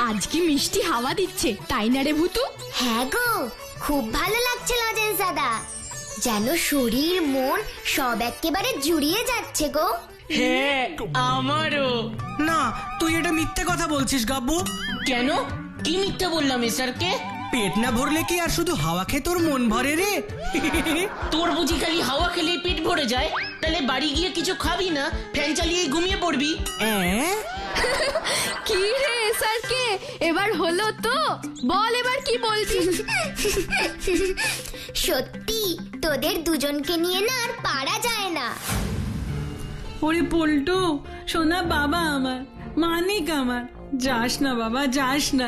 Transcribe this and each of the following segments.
আজ কি মিষ্টি হাওয়া দিচ্ছে, তাই না রে ভুতু? হ্যাঁ গো, খুব ভালো লাগছে লজেন্স দাদা, যেন শরীর মন সব একেবারে জুড়িয়ে যাচ্ছে গো। হ্যাঁ, আমারও। না, তুই এটা মিথ্যে কথা বলছিস গাব্বু। কেন? কি মিথ্যা বললাম স্যারকে? পেট না ভরলে কি আর শুধু হাওয়া খেয়ে তোর মন ভরে রে? তোর বুঝি খালি হাওয়া খেলে পেট ভরে যায়? তাহলে বাড়ি গিয়ে কিছু খাবি না, ফ্যান চালিয়ে ঘুমিয়ে পড়বি? কি রে স্যারকে, এবার হলো তো? বল এবার কি বলবি? সত্যি তোদের দুজনকে নিয়ে না আর পারা যায় না। ওরে পল্টু, সোনা বাবা আমার, মানিক আমার, যাস না বাবা, যাস না।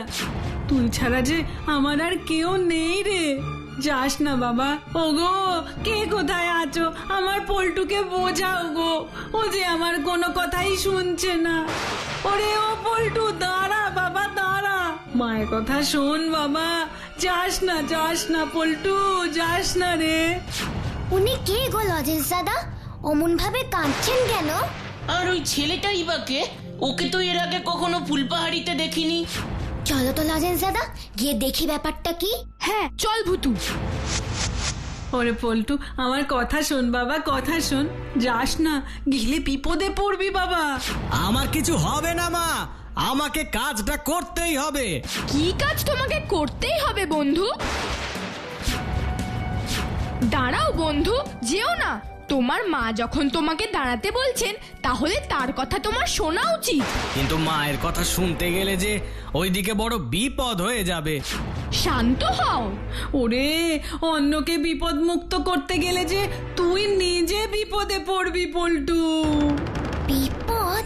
তুই ছাড়া যে আমার আর কেউ নেই রে, যাস না বাবা। ওগো, কে কোথায় আছো? আমার পল্টুকে বোঝাও গো, ও যে আমার কোনো কথাই শুনছে না। ওরে ও পল্টু, দাঁড়া বাবা, দাঁড়া, মায়ের কথা শোন বাবা, যাস না, যাস না পল্টু, যাস না রে। উনি কে গো লজেন্স দাদা? অমন ভাবে কাঁদছেন কেন? আর ওই ছেলেটাই বা কে? ওকে তো এর আগে কখনো ফুলপাহাড়িতে দেখিনি। চলো তো লজেন্স দাদা, গিয়ে দেখি ব্যাপারটা কি। হ্যাঁ চল ভুতু। ওরে পল্টু, আমার কথা শোন বাবা, কথা শোন, যাস না, গেলে বিপদে পড়বি বাবা। আমার কিছু হবে না মা, আমাকে কাজটা করতেই হবে। কি কাজ তোমাকে করতেই হবে বন্ধু? দাঁড়াও বন্ধু, যেও না। তোমার মা যখন তোমাকে দাঁড়াতে বলছেন, তাহলে তার কথা তোমার শোনা উচিত। কিন্তু মায়ের কথা শুনতে গেলে যে ওইদিকে বড় বিপদ হয়ে যাবে। শান্ত হও। ওরে, অন্যকে বিপদ মুক্ত করতে গেলে যে তুই নিজে বিপদে পড়বি পল্টু। বিপদ?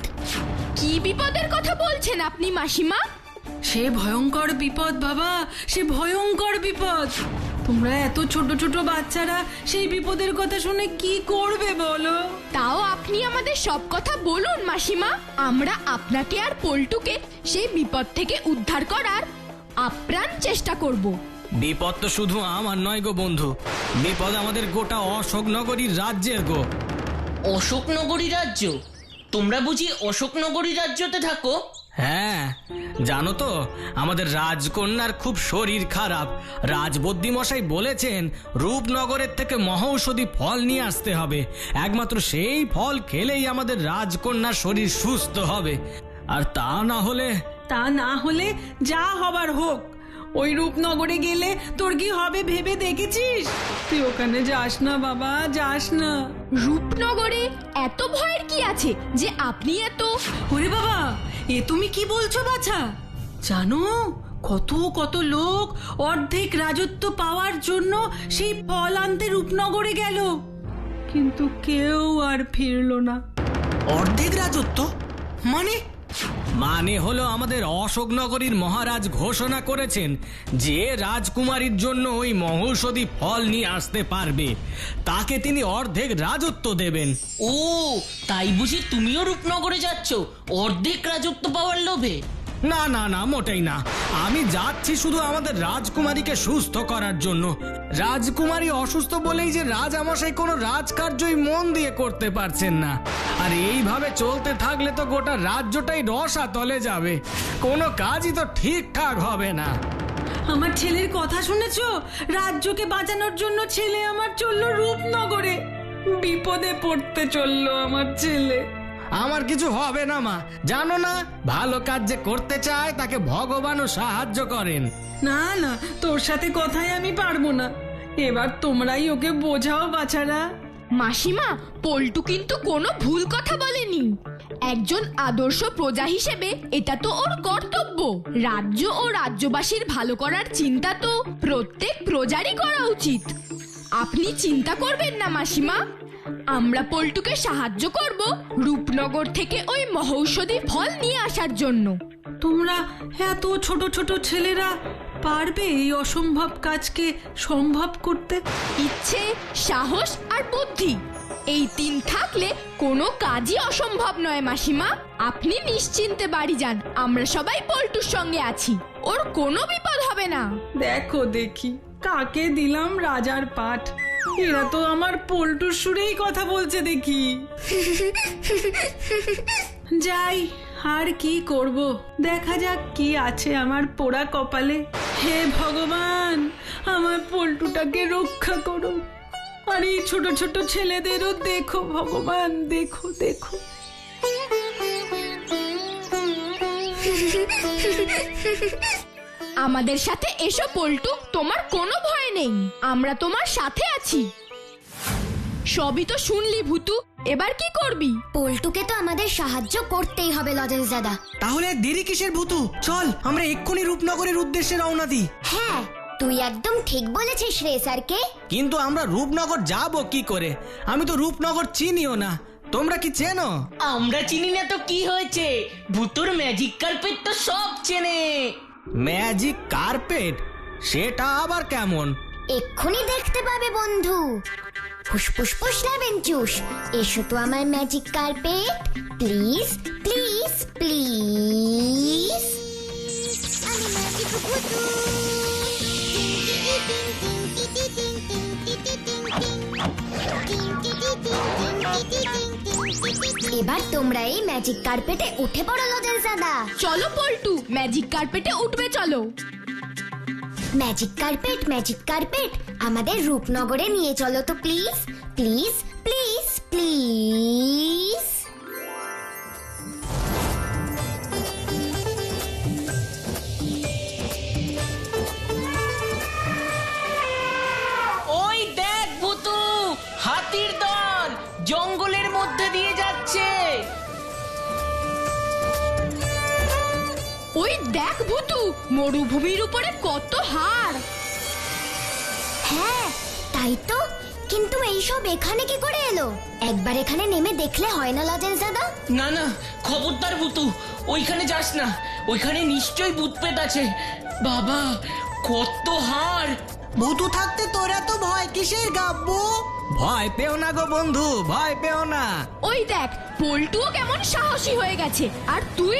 কি বিপদের কথা বলছেন আপনি মাসিমা? সে ভয়ঙ্কর বিপদ বাবা, সে ভয়ঙ্কর বিপদ। তোমরা এত ছোট ছোট বাচ্চারা সেই বিপদের কথা শুনে কি করবে বলো? তাও আপনি আমাদের সব কথা বলুন মাসিমা, আমরা আপনাকে আর পল্টুকে সেই বিপদ থেকে উদ্ধার করার আপ্রাণ চেষ্টা করব। বিপদ তো শুধু আমার নয় গো বন্ধু, বিপদ আমাদের গোটা অশোকনগরীর রাজ্যের গো। অশোকনগরী রাজ্য? তোমরা বুঝি অশোকনগরী রাজ্যতে থাকো? হ্যাঁ, জানো তো আমাদের রাজকন্যার খুব শরীর খারাপ। রাজবদ্যি মশাই বলেছেন রূপনগরের থেকে মহৌষধি ফল নিয়ে আসতে হবে, একমাত্র সেই ফল খেলেই আমাদের রাজকন্যার শরীর সুস্থ হবে। আর তা না হলে যা হবার হোক, ওই রূপনগরে গেলে তোর কি হবে ভেবে দেখেছিস? তুই ওখানে যাস না বাবা, যাস না। রূপনগরে এত ভয়ের কি আছে যে আপনি এত... ওরে বাবা, এ তুমি কি বলছো বাছা? জানো, কত কত লোক অর্ধেক রাজত্ব পাওয়ার জন্য সেই ফল আনতে রূপনগরে গেল, কিন্তু কেউ আর ফিরলো না। অর্ধেক রাজত্ব মানে হলো আমাদের অশোকনগরীর মহারাজ ঘোষণা করেছেন যে রাজকুমারীর জন্য ওই মহৌষধি ফল নিয়ে আসতে পারবে তাকে তিনি অর্ধেক রাজত্ব দেবেন। ও, তাই বুঝি তুমিও রূপনগরে যাচ্ছ অর্ধেক রাজত্ব পাওয়ার লোভে? না না না, মোটেই না। আমি যাচ্ছি শুধু আমাদের রাজকুমারীকে সুস্থ করার জন্য। রাজকুমারী অসুস্থ বলেই যে রাজামশাই কোনো রাজকার্যই মন দিয়ে করতে পারছেন না। আর এইভাবে চলতে থাকলে তো গোটা রাজ্যটাই রসাতলে যাবে, কোনো কাজই তো ঠিকঠাক হবে না। আমার ছেলের কথা শুনেছো? রাজ্যকে বাঁচানোর জন্য ছেলে আমার চললো রূপনগরে, বিপদে পড়তে চললো আমার ছেলে। আমার কিছু হবে না মা, জানো না ভালো কাজ যে করতে চায় তাকে ভগবানও সাহায্য করেন। না না, তোর সাথে কথাই আমি পারবো না, এবার তোমরাই ওকে বোঝাও বাছারা। মাসিমা, পল্টু কিন্তু কোনো ভুল কথা বলেনি। একজন আদর্শ প্রজা হিসেবে এটা তো ওর কর্তব্য। রাজ্য ও রাজ্যবাসীর ভালো করার চিন্তা তো প্রত্যেক প্রজারই করা উচিত। আপনি চিন্তা করবেন না মাসিমা, আমরা পল্টুকে সাহায্য করব রূপনগর থেকে ওই মহৌষধি ফল নিয়ে আসার জন্য। তোমরা এত ছোট ছোট ছেলেরা পারবে এই অসম্ভব কাজকে সম্ভব করতে? ইচ্ছে, সাহস আর বুদ্ধি, এই তিন থাকলে কোনো কাজই অসম্ভব নয় মাসিমা। আপনি নিশ্চিন্তে বাড়ি যান, আমরা সবাই পল্টুর সঙ্গে আছি, ওর কোনো বিপদ হবে না। দেখো দেখি কাকে দিলাম রাজার পাঠ, এরা তো আমার পল্টুর সুরেই কথা বলছে দেখি। যাই, আর কি করব, দেখা যাক কি আছে আমার পোড়া কপালে। হে ভগবান, আমার পল্টুটাকে রক্ষা করো। আর এই ছোট ছোট ছেলেদেরও দেখো ভগবান, দেখো দেখো। আমাদের সাথে এসো পল্টু, তোমার কোনো ভয় নেই, আমরা তোমার সাথে আছি। সবই তো শুনলি ভূতু, এবার কি করবি? পল্টুকে তো আমাদের সাহায্য করতেই হবে লজেন্স দাদা। তাহলে দেরি কিসের ভূতু, চল আমরা এক্ষুনি রূপনগরের উদ্দেশ্যে রওনা দিই। হ্যাঁ, তুই একদম ঠিক বলেছিস রে স্যারকে। কিন্তু আমরা রূপনগর যাব কি করে? আমি তো রূপনগর চিনিও না, তোমরা কি চেনো? আমরা চিনি না তো কি হয়েছে, ভূতুর ম্যাজিক কার্পেট তো সব চেনে। Magic carpet? সেটা আবার কেমন? এক্ষুনি দেখতে পাবে বন্ধু। ফুসফুস ফুস ল্যাবেঞ্চুস, এসো তো আমার magic carpet, please please please. আমি ম্যাজিক ভূতু। এবার তোমরা এই ম্যাজিক কার্পেটে উঠে পড়ো লজেন্স দাদা। চলো পল্টু, ম্যাজিক কার্পেটে উঠবে চলো। ম্যাজিক কার্পেট, ম্যাজিক কার্পেট, আমাদের রূপনগরে নিয়ে চলো তো প্লিজ প্লিজ প্লিজ প্লিজ। ওই দেখ ভূতু, হাতির দল জঙ্গলের মধ্যে দিয়ে যাচ্ছে। ওই দেখ ভূতু, মরুভূমির উপরে কত হাড়। হ্যাঁ তাই তো, কিন্তু এইসব এখানে কি করে এলো? একবার এখানে নেমে দেখলে হয় না লজেন্স দাদা? না না, খবরদার ভূতু, ওইখানে যাস না, ওইখানে নিশ্চয়ই ভূতপ্রেত আছে। বাবা, কত হাড়! ভূতু থাকতে তোরা তো ভয় কিসের গাব্বু? ভয় পেও না গো বন্ধু, ভয় পেও না। ওই দেখ, পল্টুও কেমন সাহসী হয়ে গেছে, আর তুই?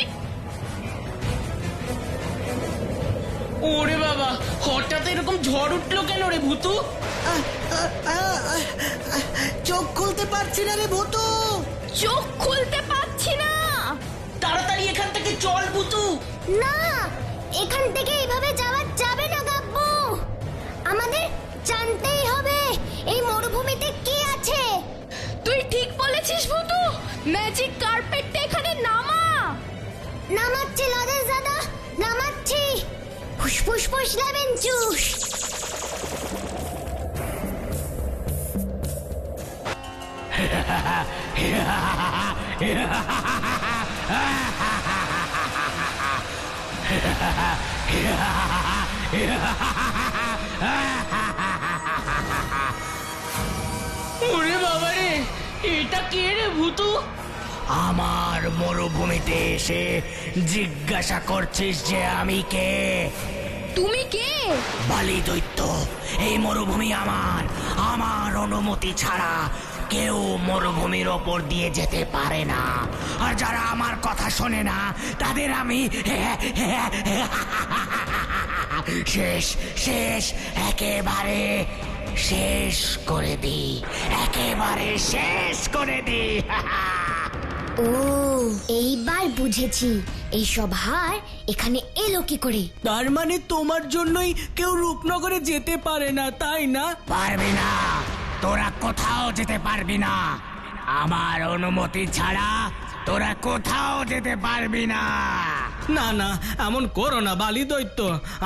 ওরে বাবা, হঠাৎ এরকম ঝড় উঠলো কেন রে ভূতু? চোখ খুলতে পারছি না রে ভূতু। চোখ খুলতে পারছি না। তাড়াতাড়ি এখান থেকে চল ভূতু। না, এখান থেকে এইভাবে যাওয়া যাবে না গাব্বু। আমাদের জানতেই হবে এই মরুভূমিতে কি আছে। তুই ঠিক বলেছিস ভূতু, ম্যাজিক কার্পেটটা এখানে নামা। নামাচ্ছি লজেন্স দাদা, নামাচ্ছি। ফুসফুস ফুস ল্যাবেঞ্চুস। ওরে বাবা রে, এটা কে রে ভূতু? আমার মরুভূমিতে এসে জিজ্ঞাসা করছিস যে আমি কে? তুমি কে? বালি দৈত্য। এই মরুভূমি আমার, আমার অনুমতি ছাড়া কেউ মরুভূমির ওপর দিয়ে যেতে পারে না। আর যারা আমার কথা শোনে না তাদের আমি শেষ শেষ একেবারে শেষ করে দিই, একেবারে শেষ করে দিই। ও, এইবার বুঝেছি এইসব হার এখানে এলো কি করে। তার মানে তোমার জন্যই কেউ রূপনগরে যেতে পারে না, তাই না? পারবি না, তোরা কোথাও যেতে পারবি না। আমার অনুমতি ছাড়া তোরা কোথাও যেতে পারবি না। না না, এমন করো না বালি দৈত্য,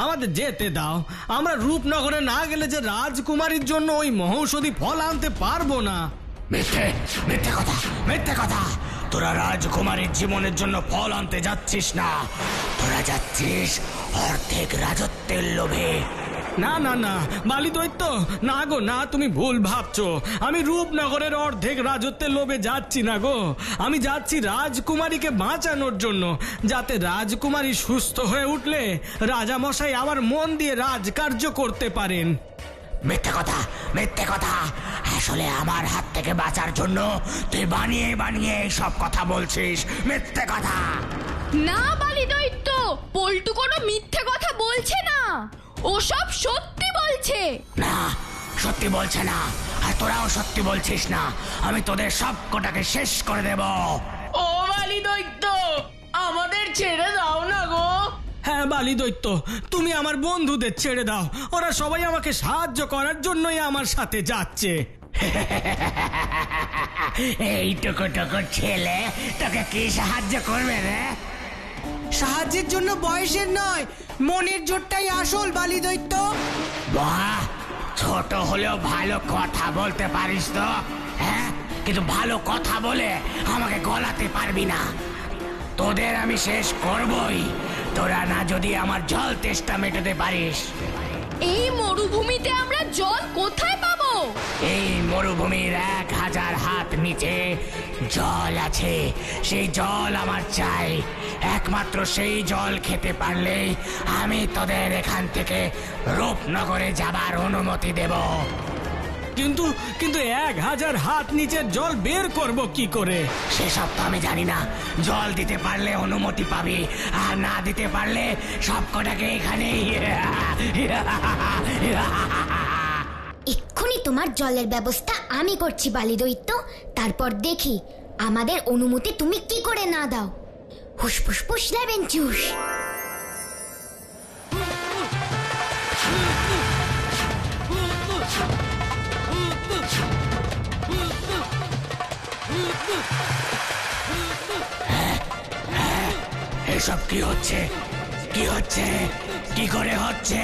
আমাদের যেতে দাও। আমরা রূপনগরে না গেলে যে রাজকুমারীর জন্য ওই মহৌষধি ফল আনতে পারবো না। মিথ্যে, মিথ্যে কথা, মিথ্যে কথা। তোরা রাজকুমারীর জীবনের জন্য ফল আনতে যাচ্ছিস না, তোরা যাচ্ছিস অর্ধেক রাজত্বের লোভে। না না না বালি দৈত্য, না গো না, তুমি ভুল ভাবছো। আমি রূপনগরের অর্ধেক রাজত্বের লোভে যাচ্ছি না গো। আমি যাচ্ছি রাজকুমারীকে বাঁচানোর জন্য, যাতে রাজকুমারী সুস্থ হয়ে উঠলে রাজামশাই আবার মন দিয়ে রাজকার্য করতে পারেন। মিথ্যে কথা, মিথ্যে কথা। আসলে আমার হাত থেকে বাঁচার জন্য তুই বানিয়ে বানিয়ে সব কথা বলছিস। মিথ্যে কথা। না বালি দৈত্য, পল্টু কোনো মিথ্যে কথা বলছে না, ও সব সত্যি বলছে। না, সত্যি বলছে না, আর তোরাও সত্যি বলছিস না। আমি তোদের সব কটাকে শেষ করে দেব। ও বালি দৈত্য, আমাদের ছেড়ে দাও না গো। হ্যাঁ বালি দৈত্য, তুমি আমার বন্ধুদের ছেড়ে দাও, ওরা সবাই আমাকে সাহায্য করার জন্যই আমার সাথে যাচ্ছে। এই টুকু ছেলে তোকে কি সাহায্য করবে রে? সাহায্যের জন্য বয়সের নয়, মনের জোরটাই আসল বালি দৈত্য। বাহ, ছোট হলেও ভালো কথা বলতে পারিস তো, হ্যাঁ? কিন্তু ভালো কথা বলে আমাকে গলাতে পারবি না। তোদের আমি শেষ করবই, তোরা না যদি আমার জল তেষ্টা মেটাতে পারিস। এই মরুভূমিতে আমরা জল কোথায় পাবো? এই মরুভূমির 1000 হাত নিচে জল আছে, সেই জল আমার চাই। একমাত্র সেই জল খেতে পারলেই আমি তোদের এখান থেকে রূপনগরে যাবার অনুমতি দেব। কিন্তু কিন্তু 1000 হাত নিচের জল বের করব কি করে? সেসব তো আমি জানি না। জল দিতে পারলে অনুমতি পাবি, আর না দিতে পারলে সব কটাকে এখানেই। এক্ষুনি তোমার জলের ব্যবস্থা আমি করছি বালি দৈত্য। তারপর দেখি আমাদের অনুমতি তুমি কি করে না দাও। হুসফুস ফুস লেবেন চুস। এসব কি হচ্ছে? কি হচ্ছে? কি করে হচ্ছে?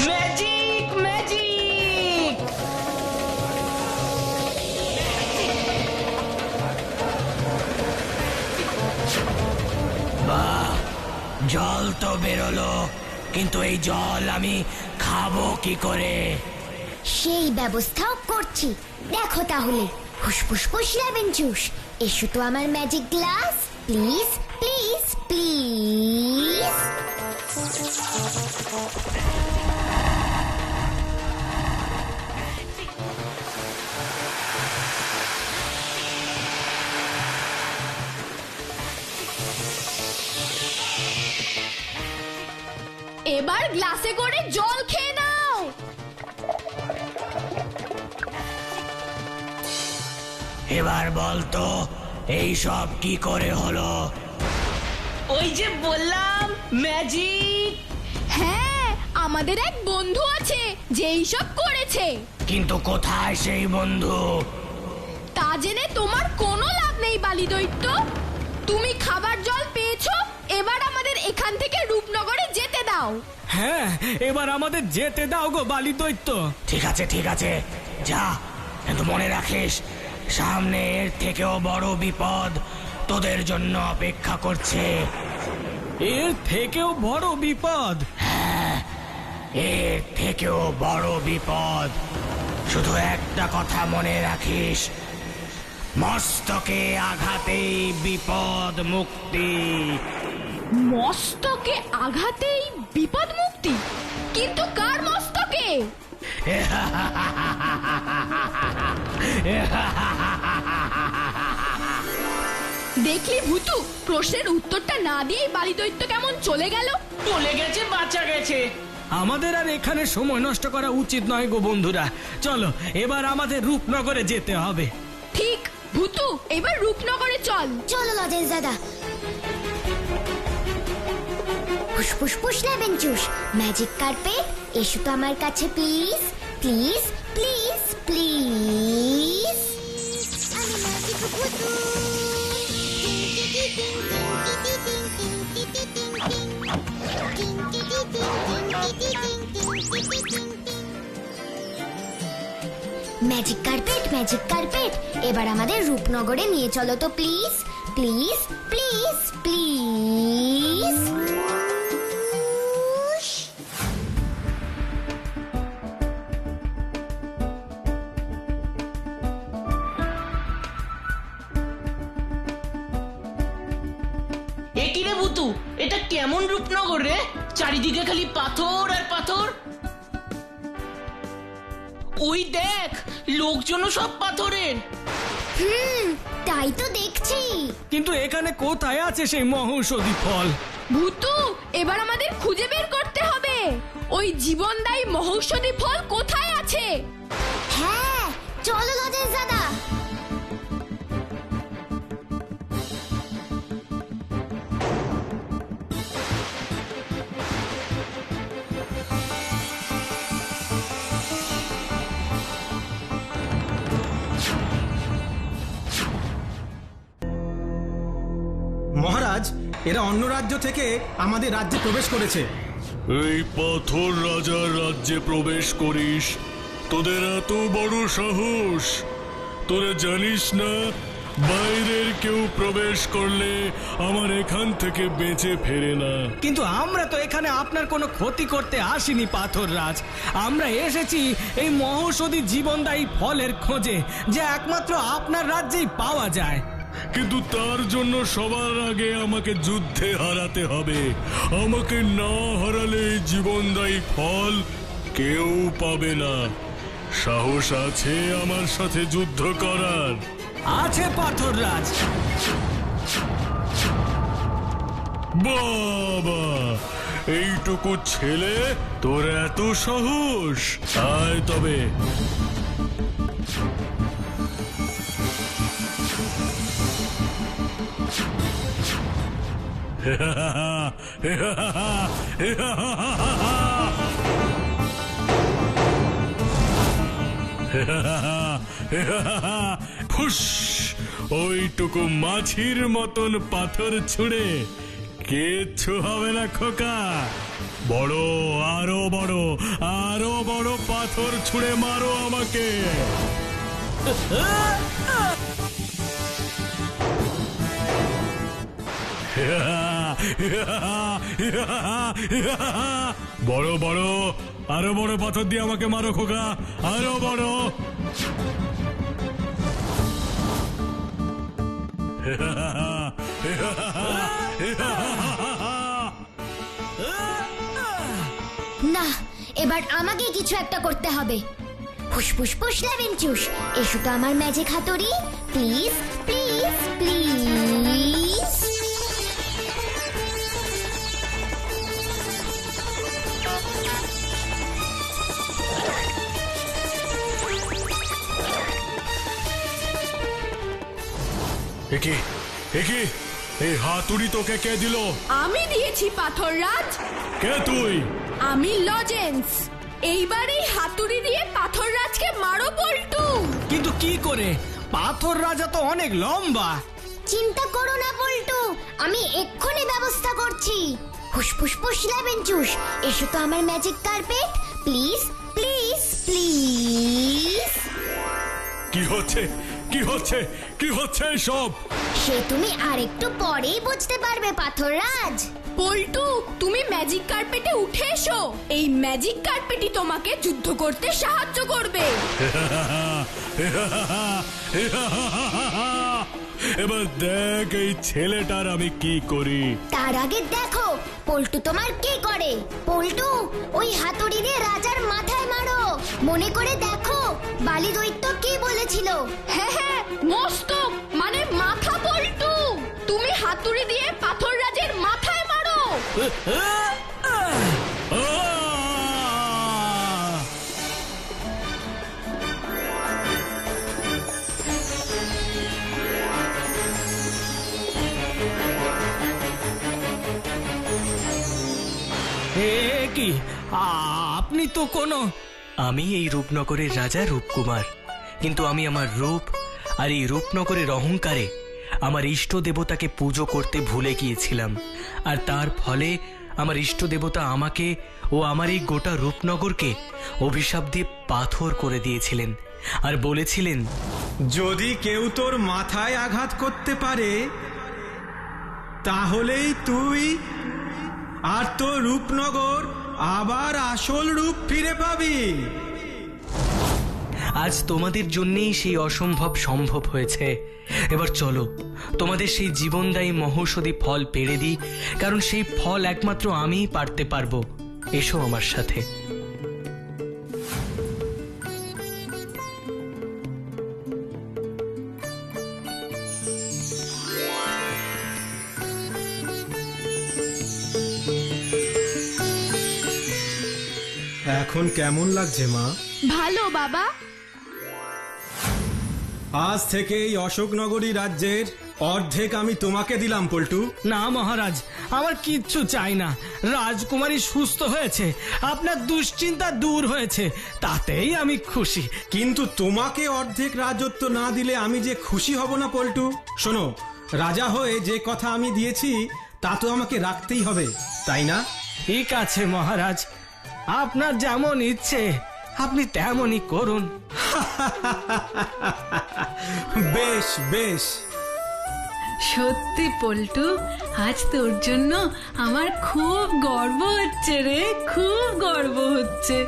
Magic magic! বাহ, জল তো বেরোলো, কিন্তু এই জল আমি খাবো কি করে? সেই ব্যবস্থাও করছি, দেখো তাহলে। হুসফুস ফুস লেবেন চুস। এসো তো আমার magic glass, please please please. এবার গ্লাসে করে জল খেয়ে নাও। এবার বল তো, এই সব কি করে হলো? ওই যে বললাম ম্যাজিক। হ্যাঁ, আমাদের এক বন্ধু আছে যে এইসব করেছে। কিন্তু কোথায় সেই বন্ধু? তা জেনে তোমার কোনো লাভ নেই বালি দৈত্য। তুমি খাবার জল পেয়েছো, এবার আমাদের এখান থেকে রূপনগরে যেতে দাও। হ্যাঁ, এবার আমাদের যেতে দাও গো বালি দৈত্য। ঠিক আছে ঠিক আছে, যা, কিন্তু মনে রাখিস সামনে এর থেকেও বড় বিপদ তোদের জন্য অপেক্ষা করছে। এর থেকেও বড় বিপদ? এর থেকেও বড় বিপদ। শুধু একটা কথা মনে রাখিস, মস্তকে আঘাতেই বিপদ মুক্তি। মস্তকে আঘাতেই বিপদ মুক্তি? কিন্তু কার মস্তকে? দেখলি ভূতু, প্রশ্নের উত্তরটা না দিয়েই বালি দৈত্য কেমন চলে গেল। চলে গেছে, বাঁচা গেছে। আমাদের আর এখানে সময় নষ্ট করা উচিত নয় গো বন্ধুরা, চলো এবার আমাদের রূপনগরে যেতে হবে। ঠিক, ভূতু এবার রূপনগরে চল। চলো লজেন্স দাদা। হুসফুস ফুস লেবেন চুস। ম্যাজিক কার্পেট, এসো তো আমার কাছে প্লিজ প্লিজ প্লিজ প্লিজ। আমি magic Bhutu. Magic carpet, magic carpet, এবার আমাদের রূপনগরে নিয়ে চলো তো প্লিজ প্লিজ প্লিজ প্লিজ। এ কি রে ভূতু, এটা কেমন রূপনগর রে? চারিদিকে খালি পাথর আর পাথর। ওই দেখ, লোকজনও সব পাথরের। তাই তো দেখছি। কিন্তু এখানে কোথায় আছে সেই মহৌষধি ফল? ভূতু, এবার আমাদের খুঁজে বের করতে হবে ওই জীবনদায়ী মহৌষধি ফল কোথায় আছে। হ্যাঁ, চলো লজেন্স দাদা। এরা অন্য রাজ্য থেকে আমাদের রাজ্যে প্রবেশ করেছে। এই পাথর রাজার রাজ্যে প্রবেশ করিস? তোদের এত বড় সাহস! তোরা জানিস না বাইরের কেউ প্রবেশ করলে আমার এখান থেকে বেঁচে ফেরে না। কিন্তু আমরা তো এখানে আপনার কোনো ক্ষতি করতে আসিনি পাথর রাজ। আমরা এসেছি এই মহৌষধি জীবনদায়ী ফলের খোঁজে, যে একমাত্র আপনার রাজ্যেই পাওয়া যায়। কিন্তু তার জন্য সবার আগে আমাকে যুদ্ধে হারাতে হবে। আমাকে না হারালে এই জীবনদায়ী ফল কেউ পাবে না। সাহস আছে আমার সাথে যুদ্ধ করার? আছে পাথর রাজ। বাবা, এইটুকু ছেলে, তোর এত সাহস! আয় তবে। ফুস! ওইটুকু মাছির মতন পাথর ছুঁড়ে কিচ্ছু হবে না খোকা। বড়, আরো বড়, আরো বড় পাথর ছুঁড়ে মারো আমাকে। বড় বড়, আরো বড় পাথর দিয়ে আমাকে মারো খোকা, আরো বড়। না, এবার আমাকে কিছু একটা করতে হবে। ফুসফুস ফুস লেমন জুস, এসো তো আমার ম্যাজিক হাতুড়ি। Please please please. একে একে এই হাতুড়ি তোকে কে দিল? আমি দিয়েছি পাথর রাজ। কে তুই? আমি লজেন্স। এইবার এই হাতুড়ি দিয়ে পাথর রাজকে মারো পল্টু। কিন্তু কি করে? পাথর রাজা তো অনেক লম্বা। চিন্তা করো না পল্টু, আমি এক্ষুনি ব্যবস্থা করছি। ফুসফুস ফুস লেমন জুস, এসো তো আমার magic carpet. Please please please. কি হচ্ছে, কি হচ্ছে, কি হচ্ছে সব? সে তুমি আরেকটু পরেই বুঝতে পারবে পাথর রাজ। পল্টু, তুমি ম্যাজিক কার্পেটে উঠে এসো। এই ম্যাজিক কার্পেটই তোমাকে যুদ্ধ করতে সাহায্য করবে। এবার দেখ এই ছেলেটার আমি কি করি। তার আগে দেখো পল্টু তোমার কি করে। পল্টু, ওই হাতুড়ি দিয়ে রাজার মাথায় মারো। মনে করে দেখো বালি দৈত্য কি বলেছিল। হ্যাঁ হ্যাঁ, মস্তক মানে মাথা। পল্টু, তুমি হাতুড়ি দিয়ে পাথর রাজের মাথায় মারো। কি আপনি তো কোনো... আমি এই রূপনগরের রাজা রূপকুমার, কিন্তু আমি আমার রূপ আর এই রূপনগরের অহংকারে আমার ইষ্ট দেবতাকে পুজো করতে ভুলে গিয়েছিলাম। আর তার ফলে আমার ইষ্ট দেবতা আমাকে ও আমার এই গোটা রূপনগরকে অভিশাপ দিয়ে পাথর করে দিয়েছিলেন আর বলেছিলেন, যদি কেউ তোর মাথায় আঘাত করতে পারে তাহলেই তুই আর তোর রূপনগর আবার আসল রূপ ফিরে পাবি। আজ তোমাদের জন্যেই সেই অসম্ভব সম্ভব হয়েছে। এবার চলো তোমাদের সেই জীবনদায়ী মহৌষধি ফল পেড়ে দিই, কারণ সেই ফল একমাত্র আমিই পারতে পারবো। এসো আমার সাথে। এখন কেমন লাগছে মা? ভালো বাবা। আজ থেকে এই অশোকনগরী রাজ্যের অর্ধেক আমি তোমাকে দিলাম পল্টু। না মহারাজ, আমার কিচ্ছু চাই না। রাজকুমারী সুস্থ হয়েছে, আপনার দুশ্চিন্তা দূর হয়েছে, তাতেই আমি খুশি। কিন্তু তোমাকে অর্ধেক রাজত্ব না দিলে আমি যে খুশি হব না পল্টু। শোনো, রাজা হয়ে যে কথা আমি দিয়েছি তা তো আমাকে রাখতেই হবে, তাই না? ঠিক আছে মহারাজ, আপনার যেমন ইচ্ছে আপনি তেমনই করুন। বেশ বেশ। সত্যি পল্টু, আজ তোর জন্য আমার খুব গর্ব হচ্ছে রে, খুব গর্ব হচ্ছে।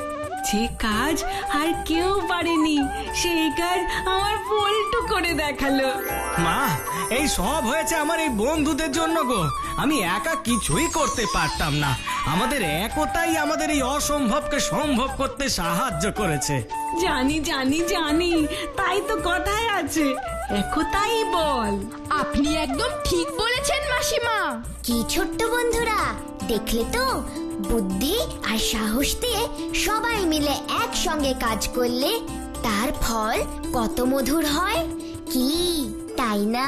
যে কাজ আর কেউ পারেনি সেই কাজ আমার পল্টু করে দেখালো। মা, এই সব হয়েছে আমার এই বন্ধুদের জন্য গো। আমি একা কিছুই করতে পারতাম না। আমাদের একতাই আমাদের এই অসম্ভবকে সম্ভব করতে সাহায্য করেছে। জানি জানি জানি, তাই তো কথায় আছে, একতাই বল। আপনি একদম ঠিক বলেছেন মাসিমা। কি ছোট্ট বন্ধুরা, দেখলে তো, বুদ্ধি আর সাহস দিয়ে সবাই মিলে একসঙ্গে কাজ করলে তার ফল কত মধুর হয়, কি তাই না?